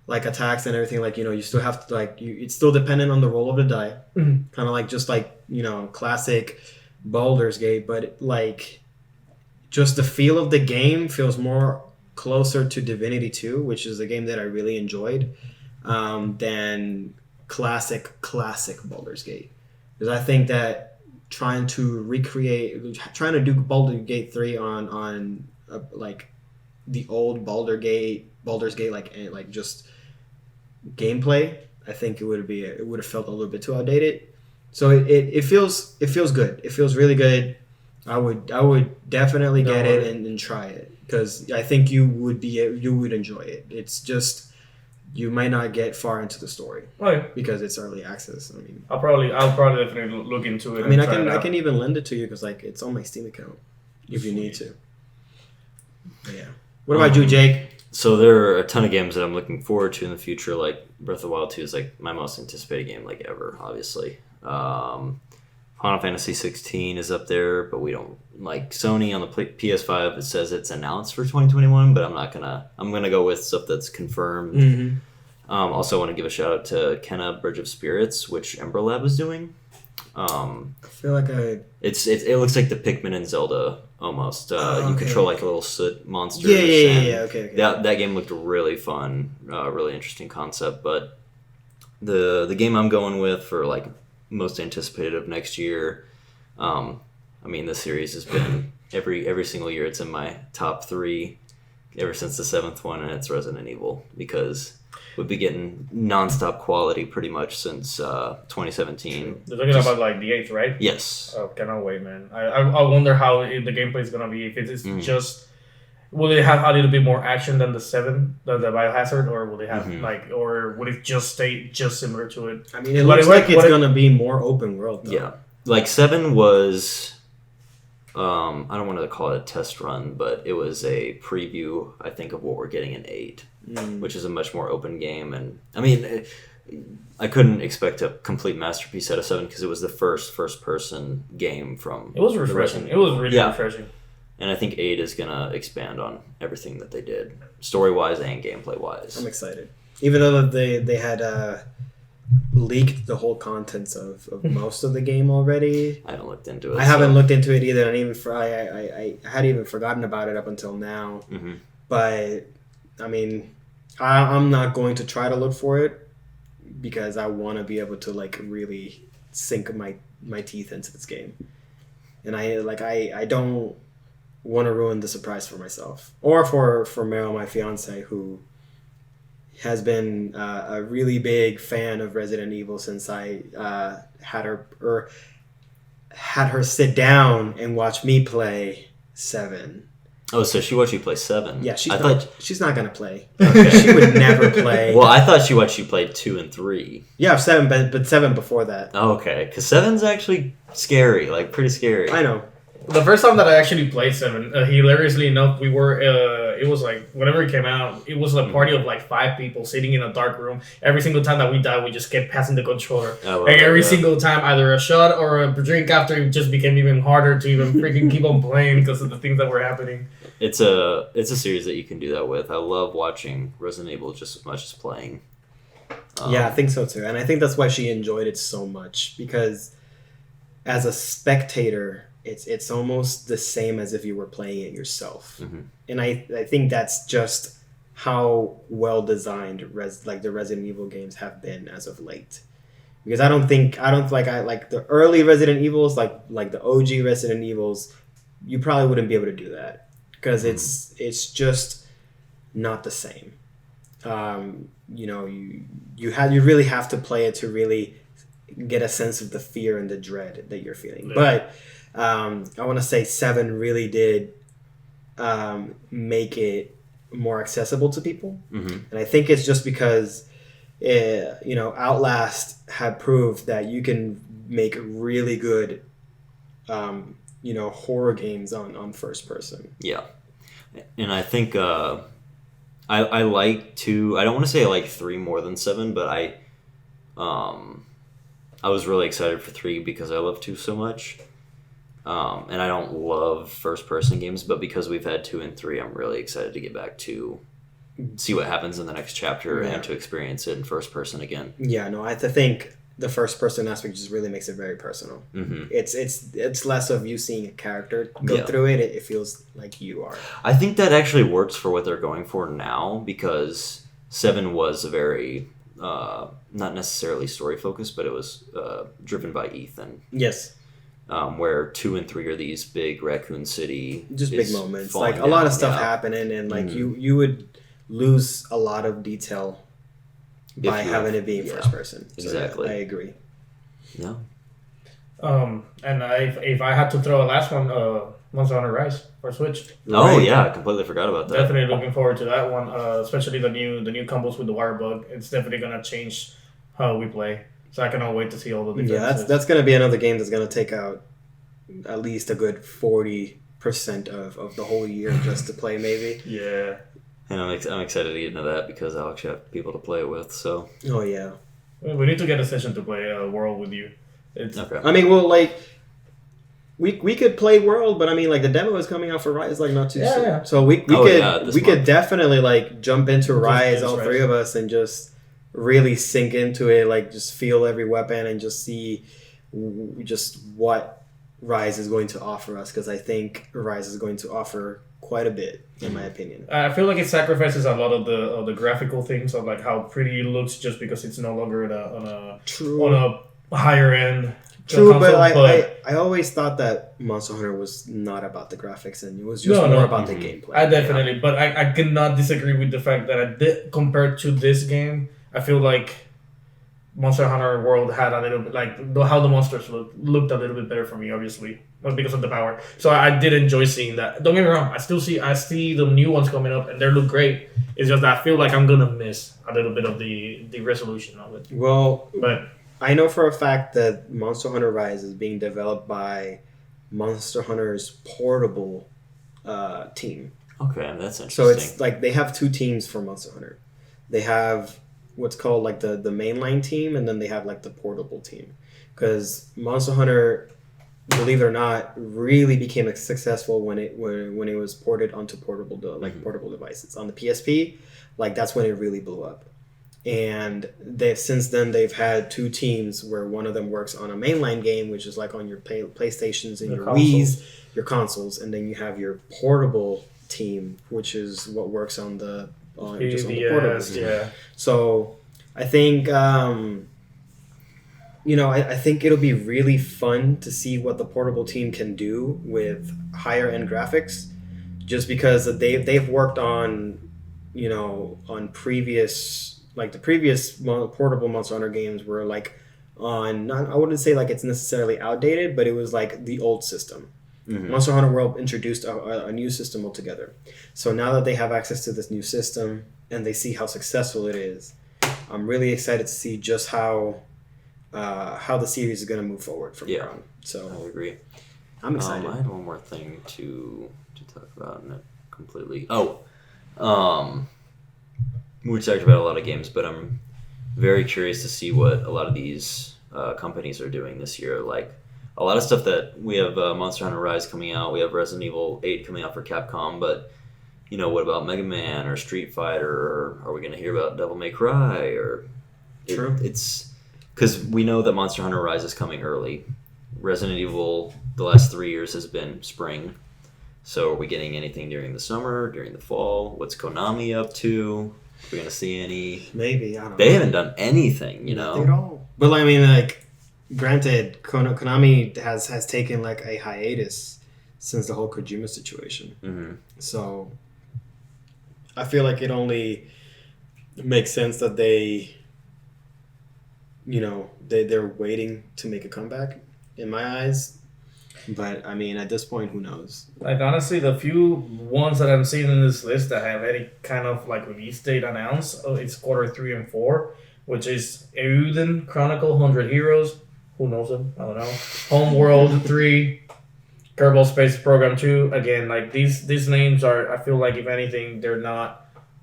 attacks and everything. You still have to it's still dependent on the roll of the die. Mm-hmm. Kind of just classic Baldur's Gate, but just the feel of the game feels more closer to Divinity 2, which is a game that I really enjoyed, than classic Baldur's Gate. Because I think that trying to do Baldur's Gate 3 on the old Baldur's Gate just gameplay, I think it would have felt a little bit too outdated. So it feels good. It feels really good. I would definitely get it and try it because I think you would enjoy it. It's just you might not get far into the story because it's early access. I mean, I'll probably definitely look into it. I mean, I can even lend it to you because it's on my Steam account. if you need to. But yeah. What about you, Jake? So there are a ton of games that I'm looking forward to in the future. Like Breath of the Wild 2 is like my most anticipated game like ever, obviously. Final Fantasy 16 is up there, but we don't like Sony on the PS5. It says it's announced for 2021, but I'm gonna go with stuff that's confirmed. Mm-hmm. Also, want to give a shout out to Kenna Bridge of Spirits, which Ember Lab is doing. I feel like it looks like the Pikmin and Zelda almost. You control like a little soot monster. Yeah. Okay. That game looked really fun, really interesting concept. But the game I'm going with for like most anticipated of next year, I mean the series has been every single year it's in my top 3 ever since the 7th one, and it's Resident Evil because we've been getting nonstop quality pretty much since 2017. You're talking about like the 8th, right? Yes. Oh, cannot wait, man. I wonder how the gameplay is gonna be. If it is just, will it have a little bit more action than the 7, the Biohazard, or will it have or would it just stay just similar to it? I mean, it looks like it's gonna be more open world, though. Yeah, like 7 was. I don't want to call it a test run, but it was a preview, I think, of what we're getting in 8, which is a much more open game. And I mean, I couldn't expect a complete masterpiece out of 7 because it was the first-person game from. It was refreshing. It was really refreshing. And I think 8 is gonna expand on everything that they did, story-wise and gameplay-wise. I'm excited, even though they had leaked the whole contents of most of the game already. I haven't looked into it. I haven't looked into it either, and I had even forgotten about it up until now. Mm-hmm. But I mean, I'm not going to try to look for it because I want to be able to like really sink my teeth into this game, and I don't want to ruin the surprise for myself or for Meryl, my fiance, who has been a really big fan of Resident Evil since I had her sit down and watch me play 7. Oh, so she watched you play 7? Yeah, she's not gonna play. Okay. She would never play. Well, I thought she watched you play 2 and 3. Yeah, 7, but 7 before that. Oh, okay, because 7's actually scary, like pretty scary. I know. The first time that I actually played 7, hilariously enough, we were, it was like, whenever it came out, it was a party of like 5 people sitting in a dark room. Every single time that we died, we just kept passing the controller. Like every single time, either a shot or a drink after, it just became even harder to even freaking keep on playing because of the things that were happening. It's a series that you can do that with. I love watching Resident Evil just as much as playing. Yeah, I think so too. And I think that's why she enjoyed it so much, because as a spectator, it's almost the same as if you were playing it yourself. Mm-hmm. And I think that's just how well designed the Resident Evil games have been as of late. Because I don't like the early Resident Evils, like the OG Resident Evils, you probably wouldn't be able to do that because it's just not the same. You really have to play it to really get a sense of the fear and the dread that you're feeling. Yeah. But I want to say 7 really did make it more accessible to people. Mm-hmm. And I think it's just because Outlast had proved that you can make really good horror games on first person. Yeah. And I think I like 2. I don't want to say I like 3 more than 7, but I was really excited for 3 because I love 2 so much. And I don't love first-person games, but because we've had 2 and 3, I'm really excited to get back to see what happens in the next chapter and to experience it in first person again. Yeah, no, I think the first-person aspect just really makes it very personal. Mm-hmm. It's less of you seeing a character go through it. It feels like you are. I think that actually works for what they're going for now, because 7 was a very not necessarily story-focused, but it was driven by Ethan. Yes. Where 2 and 3 are these big Raccoon City, just big moments, like a lot of stuff happening, and like you would lose a lot of detail by having it being first person. So exactly, I agree. Yeah. And if I had to throw a last one, Monster Hunter Rise for Switch. Oh yeah, I completely forgot about that. Definitely looking forward to that one, especially the new combos with the wire bug. It's definitely gonna change how we play. So I cannot wait to see all the differences. Yeah, that's going to be another game that's going to take out at least a good 40 percent of the whole year just to play, maybe. Yeah. And I'm excited to get into that because I'll actually have people to play it with. So Oh yeah. We need to get a session to play World with you. It's okay. I mean, well, like we could play World, but I mean, like the demo is coming out for Rise like not too Yeah, soon. yeah. So we Oh, could yeah, this we could month. definitely like jump into Rise, all Rise. three of us, and just really sink into it, like just feel every weapon and just see just what Rise is going to offer us, because I think Rise is going to offer quite a bit, in my opinion. I feel like it sacrifices a lot of the graphical things of like how pretty it looks just because it's no longer True. on a higher end True, console, but I always thought that Monster Hunter was not about the graphics, and it was just more about the gameplay. I definitely, but I cannot disagree with the fact that compared to this game, I feel like Monster Hunter World had a little bit like how the monsters looked a little bit better for me, obviously, but because of the power. So I did enjoy seeing that. Don't get me wrong, I see the new ones coming up and they look great. It's just that I feel like I'm gonna miss a little bit of the resolution of it. Well, But I know for a fact that Monster Hunter Rise is being developed by Monster Hunter's portable team. Okay, that's interesting. So it's like they have two teams for Monster Hunter. They have what's called like the mainline team, and then they have like the portable team. Because Monster Hunter, believe it or not, really became successful when it was ported onto portable devices on the PSP. Like that's when it really blew up. And since then they've had two teams where one of them works on a mainline game, which is like on your PlayStations and your Wii's, your consoles, and then you have your portable team, which is what works on the portables. yeah. So I think I think it'll be really fun to see what the portable team can do with higher end graphics, just because they've worked on on previous. Like the previous portable Monster Hunter games were like I wouldn't say like it's necessarily outdated, but it was like the old system. Mhm. Monster Hunter World introduced a new system altogether. So now that they have access to this new system and they see how successful it is, I'm really excited to see just how the series is going to move forward from here on. So I agree. I'm excited. I had one more thing to talk about, and it completely. We talked about a lot of games, but I'm very curious to see what a lot of these companies are doing this year. Like a lot of stuff that we have Monster Hunter Rise coming out, we have Resident Evil 8 coming out for Capcom, but what about Mega Man or Street Fighter? Or are we going to hear about Devil May Cry? True. It's because we know that Monster Hunter Rise is coming early. Resident Evil, the last 3 years has been spring. So are we getting anything during the summer, during the fall? What's Konami up to? Are we going to see any? Maybe, I don't know. They haven't done anything, Nothing at all. But I mean, like, granted, Konami has taken like a hiatus since the whole Kojima situation. Mm-hmm. So I feel like it only makes sense that they're waiting to make a comeback in my eyes. But I mean, at this point, who knows? Like honestly, the few ones that I'm seeing in this list that have any kind of like release date announced, it's Q3 and 4, which is Euden Chronicle 100 Heroes. Who knows them? I don't know. Homeworld 3, Kerbal Space Program 2. Again, like these names are. I feel like if anything, they're not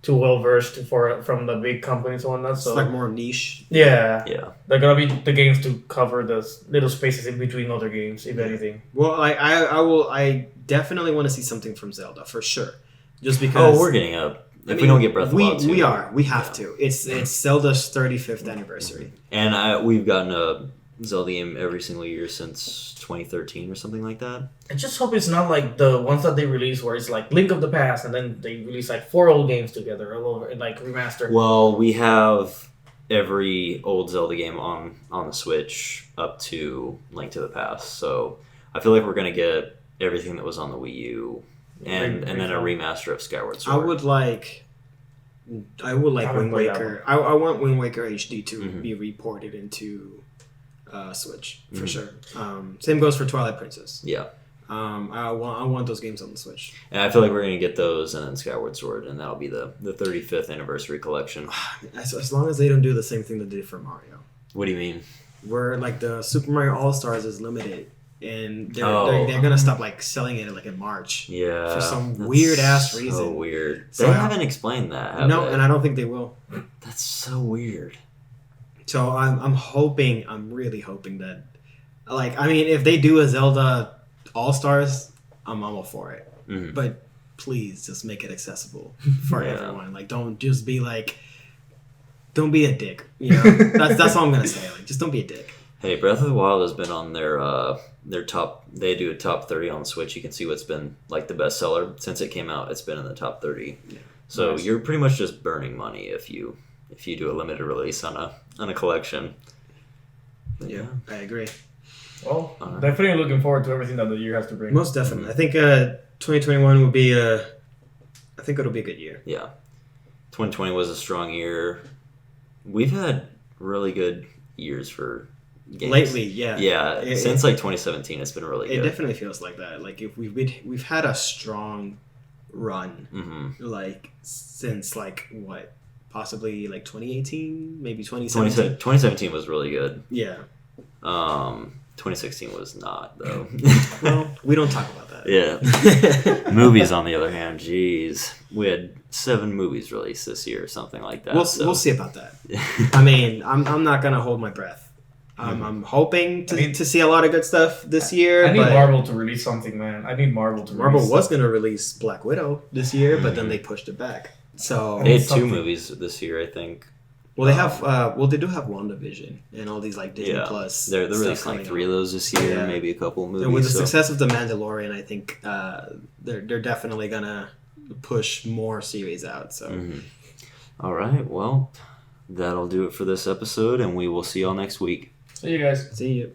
too well versed from the big companies on that. So It's like more niche. yeah, Yeah. they're gonna be the games to cover the little spaces in between other games, if anything. Well, I definitely want to see something from Zelda for sure. Just because. Oh, we're getting up. If we don't get Breath of the Wild, too. We have to. It's Zelda's 35th anniversary. And we've gotten a Zelda game every single year since 2013 or something like that. I just hope it's not like the ones that they release where it's like Link of the Past and then they release like 4 old games together all over and like remaster. Well, we have every old Zelda game on the Switch up to Link to the Past, so I feel like we're gonna get everything that was on the Wii U and then a remaster of Skyward Sword. I would like Wind Waker. I want Wind Waker HD to be reported into Switch for sure. Same goes for Twilight Princess. Yeah. I want those games on the Switch. And I feel like we're going to get those and then Skyward Sword, and that'll be the 35th anniversary collection. As long as they don't do the same thing they did for Mario. What do you mean? Where like the Super Mario All-Stars is limited and they're Oh. they're gonna stop like selling it like in March. Yeah. For some that's weird-ass So reason. weird. So They I- haven't explained that, have No, they? and I don't think they will. That's so weird. So I'm really hoping that, like, I mean, if they do a Zelda All Stars, I'm all for it. Mhm. But please just make it accessible for Yeah. everyone. Like, don't just be like, don't be a dick. You know, that's all I'm gonna say. Like, just don't be a dick. Hey, Breath of the Wild has been on their top. They do a top 30 on Switch. You can see what's been like the bestseller since it came out. It's been in the top 30. Yeah. So Nice. you're pretty much just burning money if you do a limited release on a collection. But Yeah, I agree. Well, Alright. definitely looking forward to everything that the year has to bring. Most definitely. I think 2021 will be I think it'll be a good year. Yeah, 2020 was a strong year. We've had really good years for games Lately, yeah. Yeah, It- since like 2017, it's been really It good. definitely feels like that. Like if we've had a strong run, hmm like since like what, possibly like 2018, maybe 2017. 2017 was really good. Yeah. 2016 was not though. Well, we don't talk about that. Yeah. Movies, on the other hand, geez, we had 7 movies released this year, or something like that. We'll so. see about that. I mean, I'm not gonna hold my breath. I'm hoping to see a lot of good stuff this year. I need but Marvel to release something, man. I need Marvel to Marvel release was gonna release Black Widow this year, but then they pushed it back. So They had 2 something. movies this year, I think. well, they have they do have WandaVision and all these like Disney Yeah, Plus. they're stuff releasing like coming 3 out. of those this year, Yeah. maybe a couple movies. And with the so- success of The Mandalorian, I think they're definitely gonna push more series out. So Mhm. All right, well, that'll do it for this episode, and we will see y'all next week. See you guys. see you.